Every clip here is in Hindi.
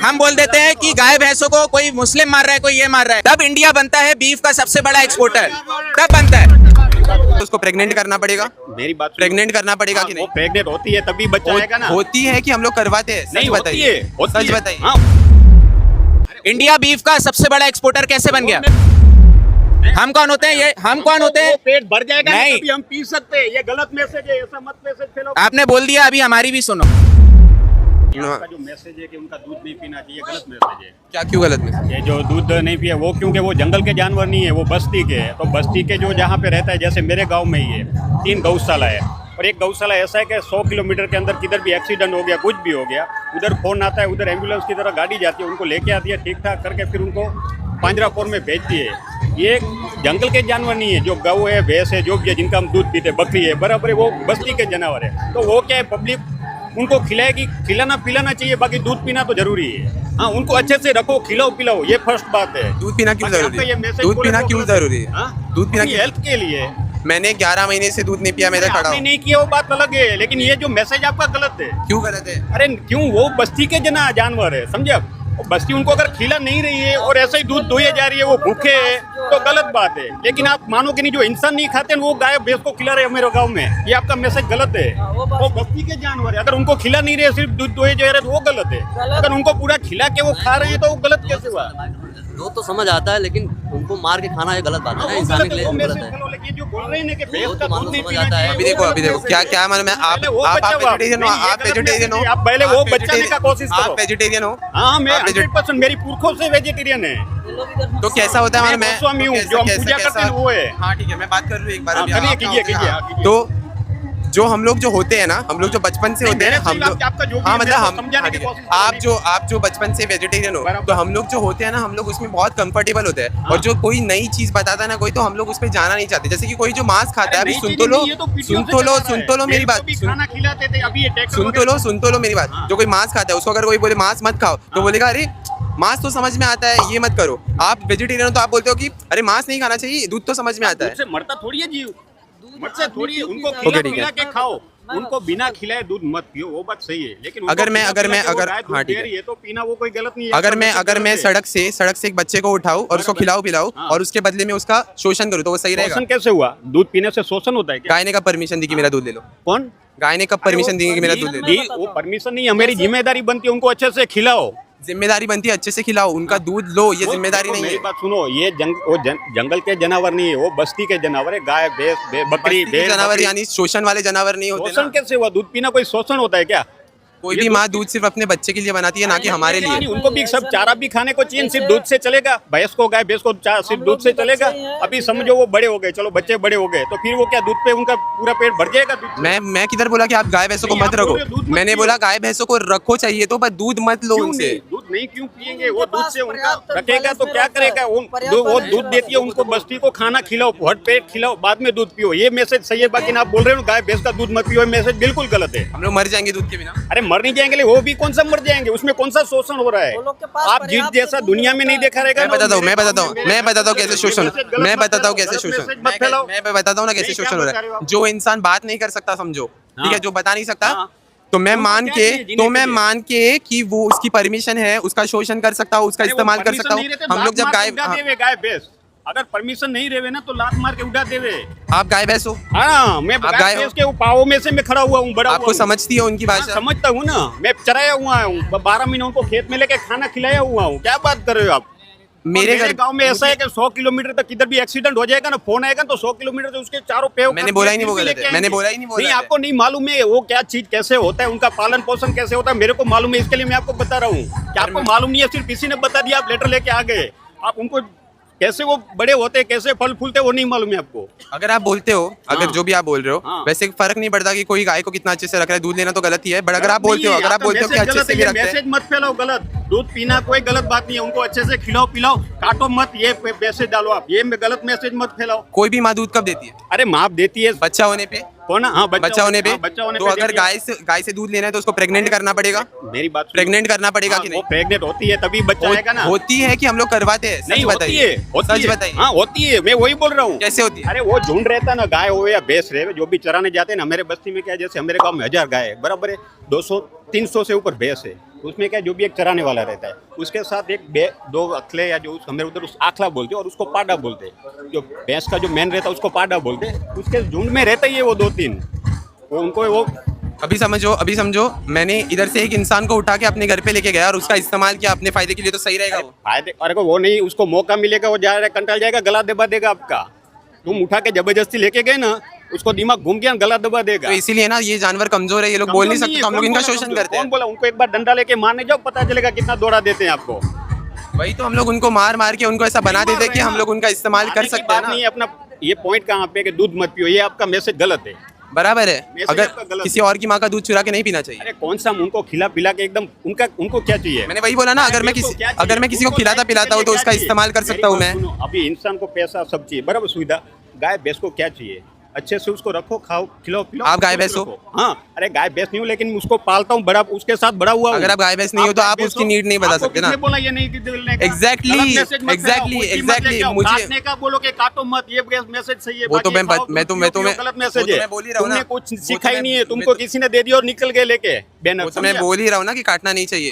हम बोल देते हैं कि गाय भैंसों को कोई मुस्लिम मार रहा है, कोई ये मार रहा है, तब इंडिया बनता है बीफ का सबसे बड़ा एक्सपोर्टर, तब बनता है। उसको प्रेग्नेंट करना पड़ेगा, मेरी बात प्रेग्नेंट करना पड़ेगा कि नहीं? प्रेग्नेंट होती है तभी बच्चा आएगा ना। होती है कि हम लोग करवाते हैं? नहीं सच होती बताइए, है, सच बताइए। हाँ। इंडिया बीफ का सबसे बड़ा एक्सपोर्टर कैसे बन गया? हम कौन होते हैं? ये हम कौन होते हैं? पेट भर जाएगा नहीं। तभी हम पी सकते हैं। ये गलत मैसेज है, ऐसा मत मैसेज फैलाओ। आपने बोल दिया, अभी हमारी भी सुनो। आपका जो मैसेज है कि उनका दूध नहीं पीना चाहिए, गलत मैसेज है। क्या, क्यों गलत में? ये जो दूध नहीं पिए वो क्योंकि वो जंगल के जानवर नहीं है, वो बस्ती के है। तो बस्ती के जो जहाँ पे रहता है, जैसे मेरे गांव में ही है 3 गौशाला है, और एक गौशाला ऐसा है कि 100 किलोमीटर के अंदर किधर भी एक्सीडेंट हो गया, कुछ भी हो गया, उधर फोन आता है, उधर एम्बुलेंस की तरह गाड़ी जाती है, उनको लेके आती है, ठीक ठाक करके फिर उनको पांजरापुर में भेजती है। ये जंगल के जानवर नहीं है, जो गौ है, भैंस है, जो भी है, जिनका हम दूध पीते, बकरी है, बराबर है, वो बस्ती के जानवर है। तो वो क्या है, पब्लिक उनको खिलाएगी, खिलाना पिलाना चाहिए, बाकी दूध पीना तो जरूरी है। हाँ, उनको अच्छे से रखो, खिलाओ पिलाओ, ये फर्स्ट बात है। दूध पीना क्यों जरूरी है? दूध पीना क्यों जरूरी है? दूध पीना हेल्थ के लिए। मैंने 11 महीने से दूध नहीं पिया, मैं खड़ा आपने हूँ। नहीं किया वो बात अलग है, लेकिन ये जो मैसेज आपका गलत है। क्यों गलत है? अरे क्यों, वो बस्ती के जानवर है, समझे आप? वो बस्ती उनको अगर खिला नहीं रही है और ऐसे ही दूध दोए जा रही है, वो भूखे है, तो गलत बात है। लेकिन आप मानो कि नहीं, जो इंसान नहीं खाते वो गाय भैंस को खिला रहे हैं मेरे गांव में, ये आपका मैसेज गलत है। वो बस्ती के जानवर है, अगर उनको खिला नहीं रहे, सिर्फ दूध दोए जा रहे हैं, तो वो गलत है। अगर उनको पूरा खिला के वो खा रहे हैं तो वो गलत कैसे हुआ? वो तो समझ आता है, लेकिन उनको मार के खाना ये गलत बात है ना, इंसान के लिए गलत है। जो बोल रहे हैं कि भैंस वो का तो दूध नहीं समझ पीना आता है। चाहिए, अभी देखो क्या मालूम है, आप वेजिटेरियन हो, आप वेजिटेरियन हो, आप पहले वो बचाने का कोशिश करो। आप वेजिटेरियन हो? हाँ, मैं 100% मेरी पुरखों से वेजिटेरियन है। तो कैसा होता है मैं गोस्वामी हूँ, जो हम पूजा करते हैं वो है। हाँ ठीक है, मैं बात कर रहा हूँ एक बार। हाँ, अभी करिए, आप- कीजिए। हाँ, तो जो हम लोग जो होते हैं ना, हम लोग जो बचपन से होते हैं, हम लोग आपका जो भी हाँ है, मतलब मैं हम तो समझाने की ठीक है, कोशिश कर रही आप जो बचपन से वेजिटेरियन हो, बराबर। तो हम लोग जो होते हैं ना, हम लोग उसमें बहुत कंफर्टेबल होते हैं। और जो कोई नई चीज बताता है ना कोई, तो हम लोग उस पर जाना नहीं चाहते। जैसे कि कोई जो मांस खाता है, अभी सुन तो लो मेरी बात, खाना खिलाते थे, अभी ये सुन तो लो मेरी बात। जो कोई मांस खाता है, उसको अगर कोई बोले मांस मत खाओ, तो बोलेगा अरे मांस तो समझ में आता है, ये मत करो। आप वेजिटेरियन हो तो आप बोलते हो कि अरे मांस नहीं खाना चाहिए, दूध तो समझ में आता है। से मरता थोड़ी है जीव, मत से थोड़ी है, उनको ओके, ठीक है। खिला के खाओ, उनको बिना खिलाए दूध मत पियो, वो बात सही है। लेकिन उनको अगर मैं- खिला अगर मैं- के वो अगर- गाय दूध हाँ, दे ठीक है। रही है तो पीना वो कोई गलत नहीं है। अगर मैं सड़क से एक बच्चे को उठाऊं और उसको खिलाऊं पिलाऊं, हाँ। और उसके बदले में उसका शोषण करूं, तो वो सही रहेगा? शोषण कैसे हुआ? दूध पीने से शोषण होता है क्या? गाय ने कब परमिशन दी कि मेरा दूध ले लो? कौन? गाय ने कब परमिशन दी कि मेरा दूध ले लो? वो परमिशन नहीं है, हमारी जिम्मेदारी बनती है उनको अच्छे से खिलाओ। जिम्मेदारी बनती है अच्छे से खिलाओ, उनका दूध लो, ये जिम्मेदारी नहीं मेरी है। बात सुनो, ये जंगल के जानवर नहीं है, वो बस्ती के जानवर है। गाय भैंस बकरी भेड़ जानवर बकरी। यानी शोषण वाले जानवर नहीं होते शोषण ना। कैसे हुआ? दूध पीना कोई शोषण होता है क्या? कोई भी माँ दूध सिर्फ अपने बच्चे के लिए बनाती है, ना कि हमारे लिए। उनको भी सब चारा भी खाने को चाहिए, सिर्फ दूध से चलेगा? भैंस को गाय भैंस को सिर्फ दूध से चलेगा? अभी समझो वो बड़े हो गए, चलो बच्चे बड़े हो गए, तो फिर वो क्या दूध पे उनका पूरा पेट भर जाएगा दूध से? मैं किधर बोला कि आप गाय भैंसों को नहीं, मत आप बोल रहे हो रखो? दूध मत मैंने पियो। बोला गाय भैंसों को रखो चाहिए तो, पर दूध मत लो क्यों उनसे। नहीं? दूध नहीं क्यों पिएंगे? वो दूध से उनका रखेगा तो क्या करेगा? वो दूध देती है, उनको बस्ती को खाना खिलाओ, भर पेट खिलाओ, बाद में दूध पियो, ये मैसेज सही है। बाकी आप बोल रहे हो गाय भैंस का दूध मत पियो, ये मैसेज बिल्कुल गलत है। हम लोग मर जाएंगे दूध के बिना। अरे मर नहीं जाएंगे, वो भी कौन सा मर जाएंगे? उसमें कौन सा शोषण हो रहा है? आप जिस जैसा दुनिया में नहीं देखा रहेगा। मैं बताता हूँ कैसे शोषण, मैं बताता हूँ कैसे शोषण, मैं बताता हूँ ना कैसे शोषण हो रहा है। जो इंसान बात नहीं कर सकता, समझो, ठीक है, जो बता नहीं सकता, तो मैं मान के कि वो उसकी परमिशन है, उसका शोषण कर सकता हूँ, उसका इस्तेमाल कर सकता हूँ। हम लोग जब गाय भैंस अगर परमिशन नहीं रहे ना, तो लात मार के उड़ा देवे। आप गाय भैंस हो? हाँ, मैं गाय भैंस के पाओ में से मैं खड़ा हुआ हूँ, बड़ा आपको समझती है उनकी हाँ, भाषा? समझता हूँ ना, मैं चराया हुआ हूँ, 12 महीने उनको खेत में लेके खाना खिलाया हुआ हूँ। क्या बात कर रहे हो आप? मेरे घर गांव में ऐसा है कि 100 किलोमीटर तक किधर भी एक्सीडेंट हो जाएगा ना, फोन आएगा तो 100 किलोमीटर से उसके चारों पे मैंने बोला ही नहीं वो गलत है, मैंने बोला ही नहीं वो गलत है। आपको नहीं मालूम है वो क्या चीज कैसे होता है, उनका पालन पोषण कैसे होता है, मेरे को मालूम है, इसके लिए मैं आपको बता रहा हूँ। कि आपको मालूम नहीं है, सिर्फ किसी ने बता दिया, आप लेटर लेके आ गए। आप उनको कैसे वो बड़े होते हैं, कैसे फल फूलते हैं, वो नहीं मालूम है आपको। अगर आप बोलते हो, अगर हाँ। जो भी आप बोल रहे हो, हाँ। वैसे फर्क नहीं पड़ता कि कोई गाय को कितना अच्छे से रख रहा है, दूध लेना तो गलत ही है। बट अगर आप बोलते हो, कि अच्छे से भी रखते हैं, मैसेज मत फैलाओ गलत। दूध पीना कोई गलत बात नहीं है, उनको अच्छे से खिलाओ पिलाओ, काटो मत, ये मैसेज डालो आप, ये गलत मैसेज मत फैलाओ। कोई भी माँ दूध कब देती है? अरे माँ देती है बच्चा होने पे। कौन? हाँ, बच्चा होने पे। तो अगर देती है। गाय से दूध लेना है तो उसको प्रेग्नेंट करना पड़ेगा? मेरी बात सुनो। प्रेग्नेंट करना पड़ेगा कि वो नहीं? प्रेग्नेंट होती है तभी बच्चा आएगा ना। होती है कि हम लोग करवाते हैं? नहीं सच होती बताइए, है, होती सच है। बताइए। हाँ होती है, मैं वही बोल रहा हूँ। कैसे होती है? अरे वो झुंड रहता है ना, गाय हो या भैंस रहे, जो भी चराने जाते हैं ना, हमारे बस्ती में क्या है, जैसे हमारे गांव में 1000 गाय है, बराबर है, 200-300 से ऊपर भैंस है, उसमें क्या जो भी एक चराने वाला रहता है उसके साथ दो अखले या जो हमें उधर उस आखला बोलते हैं और उसको पाडा बोलते हैं। जो भैंस का जो मैन रहता है उसको पाडा बोलते हैं। उसके झुंड में रहता ही है वो 2-3, वो उनको वो अभी समझो मैंने इधर से एक इंसान को उठा के अपने घर पे लेके गया और उसका इस्तेमाल किया अपने फायदे के लिए, तो सही रहेगा वो? फायदे अरे वो नहीं, उसको मौका मिलेगा वो जा रहा है कंटाल जाएगा, गला दबा देगा आपका। तुम उठा के जबरदस्ती लेके गए ना, उसको दिमाग घूम गया, गला दबा देगा। तो इसीलिए ना ये जानवर कमजोर है, ये लोग बोल नहीं सकते, तो हम लोग इनका शोषण करते हैं। कौन बोला? उनको एक बार डंडा लेके मारने जाओ, पता चलेगा कितना दौड़ा देते हैं आपको। वही तो हम लोग उनको मार के उनको ऐसा बना देते हैं कि हम लोग उनका इस्तेमाल कर सकते हैं ना। नहीं, अपना ये पॉइंट कहाँ पे कि दूध मत पियो, ये आपका मैसेज गलत है। बराबर है, अगर किसी और की माँ का दूध चुरा के नहीं पीना चाहिए। अरे कौन सा उनको खिला पिला के एकदम उनको क्या चाहिए? मैंने वही बोला ना, अगर मैं किसी को खिलाता पिलाता हूँ तो उसका इस्तेमाल कर सकता हूँ मैं। अभी इंसान को पैसा सब चाहिए, बराबर, सुविधा। गाय भैंस को क्या चाहिए? अच्छे से उसको रखो, खाओ, खिलाओ पिलाओ। आप गाय भैंस हो? हाँ, अरे गाय भैंस नहीं हूँ, लेकिन उसको पालता हूँ, बड़ा उसके साथ बड़ा हुआ। अगर आप गाय भैंस नहीं हो तो आप उसकी नीड नहीं बता सकते ना। बोला ये नहीं एग्जैक्टली मुझे का बोलो कि काटो मत, ये मैसेज सही है। वो तो मैं गलत मैसेज है, बोल ही रहा हूँ ना, कुछ सिखा ही नहीं है तुमको, किसी ने दे दिया और निकल गए लेके बैनर। तो मैं बोल ही रहा हूँ ना कि काटना नहीं चाहिए।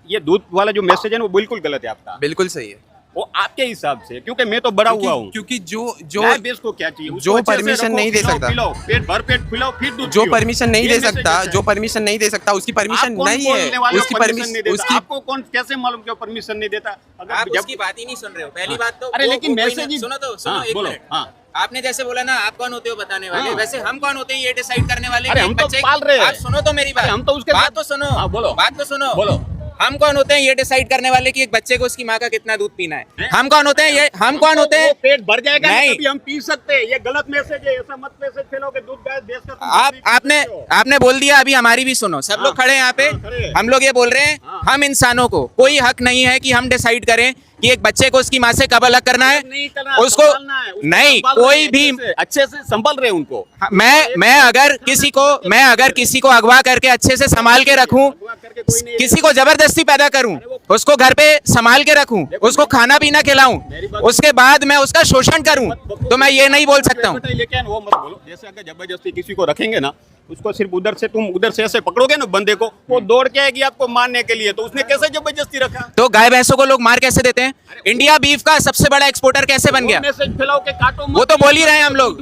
ये दूध वाला जो मैसेज है वो बिल्कुल गलत है आपका। बिल्कुल सही है वो आपके हिसाब से, क्योंकि मैं तो बड़ा हुआ हूँ। क्योंकि जो बेस को क्या चाहिए? जो परमिशन नहीं दे सकता, पेट भर पेट खिलाओ, फिर दूध जो परमिशन नहीं दे सकता, उसकी परमिशन नहीं है। उसकी आपको कौन कैसे मालूम क्यों परमिशन नहीं देता? आप उसकी बात ही नहीं सुन रहे हो। पहली बात तो अरे लेकिन मैसेज सुनो एक मिनट। हाँ, आपने जैसे बोला ना, आप कौन होते हो बताने वाले, वैसे हम कौन होते हैं ये डिसाइड करने वाले? अरे हम तो पाल रहे हैं। आप सुनो तो मेरी बात, हम तो उसके बात तो सुनो, बोलो, बात तो सुनो, बोलो। हम कौन होते हैं ये डिसाइड करने वाले कि एक बच्चे को उसकी माँ का कितना दूध पीना है? हम कौन होते हैं ये? हम कौन होते हैं? पेट भर जाएगा नहीं, तभी हम पी सकते हैं। ये गलत मैसेज है, ऐसा मत मैसेज फैलाओ कि दूध गाय भैंस का। आपने बोल दिया, अभी हमारी भी सुनो। सब लोग खड़े हैं यहाँ पे, हम लोग ये बोल रहे हैं, हम इंसानों को कोई हक नहीं है कि हम डिसाइड करें कि एक बच्चे को उसकी माँ से कब अलग करना है, उसको नहीं, कोई भी अच्छे से संभाल रहे हैं उनको। मैं अगर किसी को अगवा करके अच्छे से संभाल के रखूं, किसी को जबरदस्ती पैदा करूं, उसको घर पे संभाल के रखूं, उसको खाना पीना खिलाऊं, उसके बाद मैं उसका शोषण करूं, तो मैं ये नहीं बोल सकता हूं। लेकिन वो मत बोलो, जैसे अगर जबरदस्ती किसी को रखेंगे ना, उसको सिर्फ तुम उधर से ऐसे पकड़ोगे ना बंदे को, वो दौड़ के आएगी आपको मारने के लिए। तो उसने कैसे जबरदस्ती रखा? तो गाय भैंसों को लोग मार कैसे देते हैं? इंडिया बीफ का सबसे बड़ा एक्सपोर्टर कैसे बन गया? मैसेज फैलाओ के काटो मत, वो तो बोल ही रहे हैं हम लोग,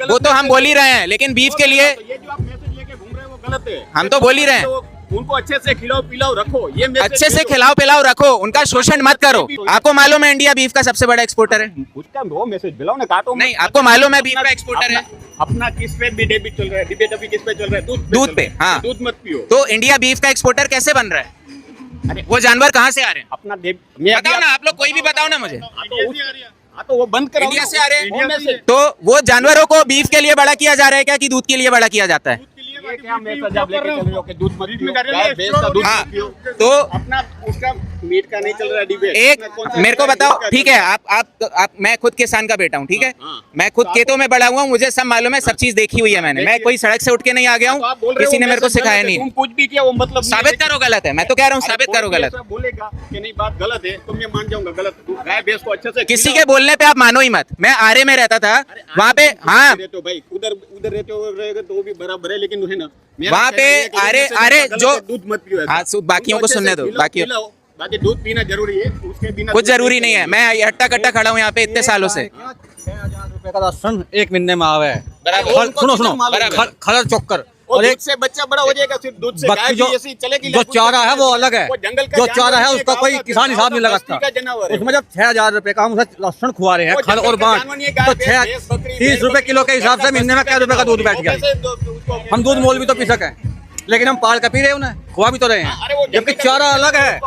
वो तो हम बोल ही रहे हैं, लेकिन बीफ के लिए ये जो आप मैसेज लेके घूम रहे हो वो गलत है। हम तो बोल ही रहे हैं, उनको अच्छे से खिलाओ पिलाओ रखो, ये अच्छे से खिलाओ पिलाओ रखो, उनका शोषण मत करो। आपको मालूम है इंडिया बीफ का सबसे बड़ा एक्सपोर्टर है? उसका वो मैसेज फैलाओ ना, काटो नहीं, आपको मालूम है बीफ का एक्सपोर्टर है? अपना किस पे भी डेबिट चल रहा है, डिबेट अभी किस पे चल रहा है? दूध पे। हाँ, दूध मत पियो। तो इंडिया बीफ का एक्सपोर्टर कैसे बन रहा है? अरे वो जानवर कहाँ से आ रहे हैं? अपना बताओ ना, आप लोग कोई भी बताओ ना मुझे। तो वो बंद करो, इंडिया से आ रहे हैं, तो तो वो जानवरों को बीफ के लिए बड़ा किया जा रहा है क्या, कि दूध के लिए बड़ा किया जाता है? क्या मैसेज आप लेके चल रहे हो कि दूध मत पियो, गाय भैंस का दूध मत पियो? तो अपना उसका मीट का नहीं चल रहा डिबेट। एक मेरे को बताओ, ठीक है, आप मैं खुद किसान का बेटा हूँ, ठीक है, मैं खुद खेतों में बड़ा हुआ हूँ, मुझे सब मालूम है, सब चीज देखी हुई है मैंने। मैं कोई सड़क से उठ के नहीं आ गया हूँ, किसी ने मेरे को सिखाया नहीं। तुम कुछ भी किया वो मतलब साबित करो गलत है, मैं तो कह रहा हूँ साबित करो गलत। बोलेगा कि नहीं बात गलत है तो मैं मान जाऊंगा गलत। गाय भैंस को अच्छे से किसी के बोलने पे आप मानो ही मत। मैं आरे में रहता था, वहाँ पे, हाँ भाई उधर रहते हो रहेगा तो भी बराबर है, लेकिन है ना वहाँ पे अरे जो दूध मत पियो। हाँ, बाकियों को सुनने दो, बाकी दूध पीना जरूरी है, उसके बिना कुछ जरूरी नहीं है। मैं हट्टा कट्टा खड़ा हूँ यहाँ पे इतने सालों से। 6,000 रुपए का राशन एक महीने में आवे। बराबर। सुनो खलर चौकर और एक से बच्चा बड़ा हो जाएगा, सिर्फ दूध से गाय भी ऐसी चलेगी। जो चारा है वो अलग है, जो चारा है उसका कोई किसान हिसाब नहीं लगाता। उसमें जब 6,000 रुपए का हम उसे राशन खुआ रहे हैं, खल और बांट, तो 30 रुपए किलो के हिसाब से महीने में क्या रुपए का दूध बैठ गया। हम दूध मोल भी तो पी सकें, लेकिन हम पाल कर पी रहे हैं, उन्हें खुआ भी तो रहे हैं, जबकि चारा अलग है।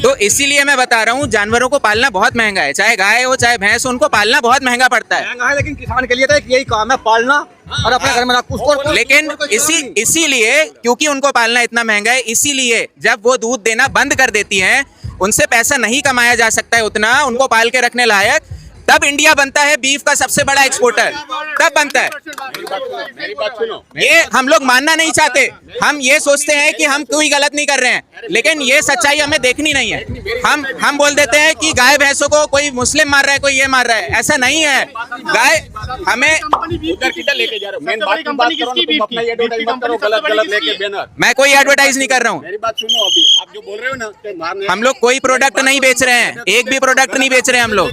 तो इसीलिए मैं बता रहा हूँ, जानवरों को पालना बहुत महंगा है, चाहे गाय हो चाहे भैंस हो, उनको पालना बहुत महंगा पड़ता है। महंगा है, लेकिन किसान के लिए तो यही काम है, पालना और अपने घर में रखो। लेकिन इसीलिए क्योंकि उनको पालना इतना महंगा है, इसीलिए जब वो दूध देना बंद कर देती हैं, उनसे पैसा नहीं कमाया जा सकता है उतना उनको पाल के रखने लायक, तब इंडिया बनता है बीफ का सबसे बड़ा एक्सपोर्टर, तब बनता है। मेरी बात सुनो, ये हम लोग मानना नहीं चाहते, हम ये सोचते हैं कि हम कोई गलत नहीं कर रहे हैं, लेकिन ये सच्चाई हमें देखनी नहीं है। हम बोल देते हैं कि गाय भैंसों को कोई मुस्लिम मार रहा है, कोई ये मार रहा है, ऐसा नहीं है। गाय हमें उधर किधर लेके जा रहे हो? मेन बात की बात करो ना, तुम अपना एडवर्टाइज मत करो गलत गलत लेके बैनर। मैं कोई एडवर्टाइज नहीं कर रहा हूँ। मेरी बात सुनो, अभी आप जो बोल रहे हो ना कि मारने, हम लोग कोई प्रोडक्ट नहीं बेच रहे हैं, एक भी प्रोडक्ट नहीं बेच रहे हैं हम लोग,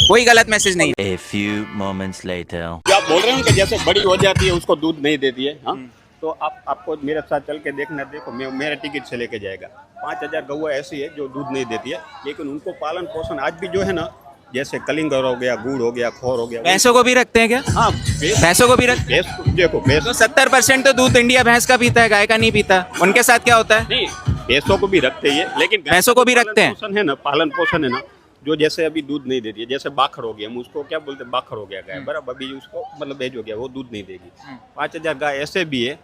कोई गलत मैसेज नहीं। A few moments later. जो आप बोल रहे हो कि जैसे बड़ी हो जाती है उसको दूध नहीं देती है, हाँ, तो आपको मेरे साथ चल के देखना, देखो मेरा टिकट से लेके जाएगा। 5000 गौएं ऐसी है जो दूध नहीं देती है, लेकिन उनको पालन पोषण आज भी जो है ना, जैसे कलिंगर हो गया, गुड़ हो गया, खोर हो गया। भैंसों को भी रखते हैं क्या? हाँ, भैंसों को भी रखते भैंस, देखो भैंस तो 70% तो दूध इंडिया भैंस का पीता है, गाय का नहीं पीता। उनके साथ क्या होता है? नहीं, भैंसों को भी रखते हैं, लेकिन भैंसों को भी रखते हैं। पोषण है ना, पालन पोषण है ना, जो जैसे अभी दूध नहीं देती है, जैसे बाखर हो गया, हम उसको क्या बोलते हैं, बाखर हो गया गाय, बराबर, अभी उसको मतलब एज हो गया, वो दूध नहीं देगी। 5000 गाय ऐसे भी है,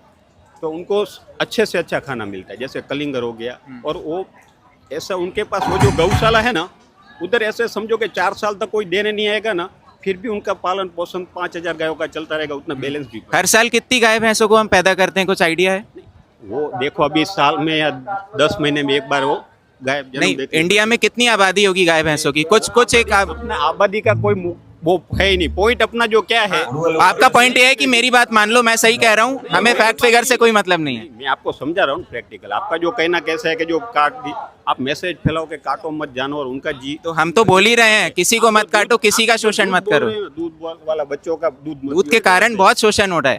तो उनको अच्छे से अच्छा खाना मिलता है, जैसे कलिंगर हो गया, और वो ऐसा उनके पास वो जो गौशाला है ना, उधर ऐसे समझो कि 4 साल तक कोई देने नहीं आएगा ना, फिर भी उनका पालन पोषण 5000 गायों का चलता रहेगा, उतना बैलेंस भी। हर साल कितनी गाय भैंसों को हम पैदा करते हैं, कुछ आइडिया है? वो देखो अभी साल में या 10 महीने में एक बार वो गाय जन्म नहीं, देती है। इंडिया में कितनी आबादी होगी गाय भैंसों की? कुछ एक अपना आबादी का कोई वो है ही नहीं, पॉइंट अपना जो क्या है। आपका पॉइंट ये है कि मेरी बात मान लो, मैं सही कह रहा हूँ, हमें फैक्ट फिगर से कोई मतलब नहीं है। मैं आपको समझा रहा हूँ प्रैक्टिकल। आपका जो कहना कैसा है कि जो काट दी, आप मैसेज फैलाओ कि काटो मत जानवर, उनका जी, तो हम तो बोल ही रहे हैं, किसी को मत काटो, किसी का शोषण मत करो। दूध वाला बच्चों का दूध दूध के कारण बहुत शोषण हो रहा है।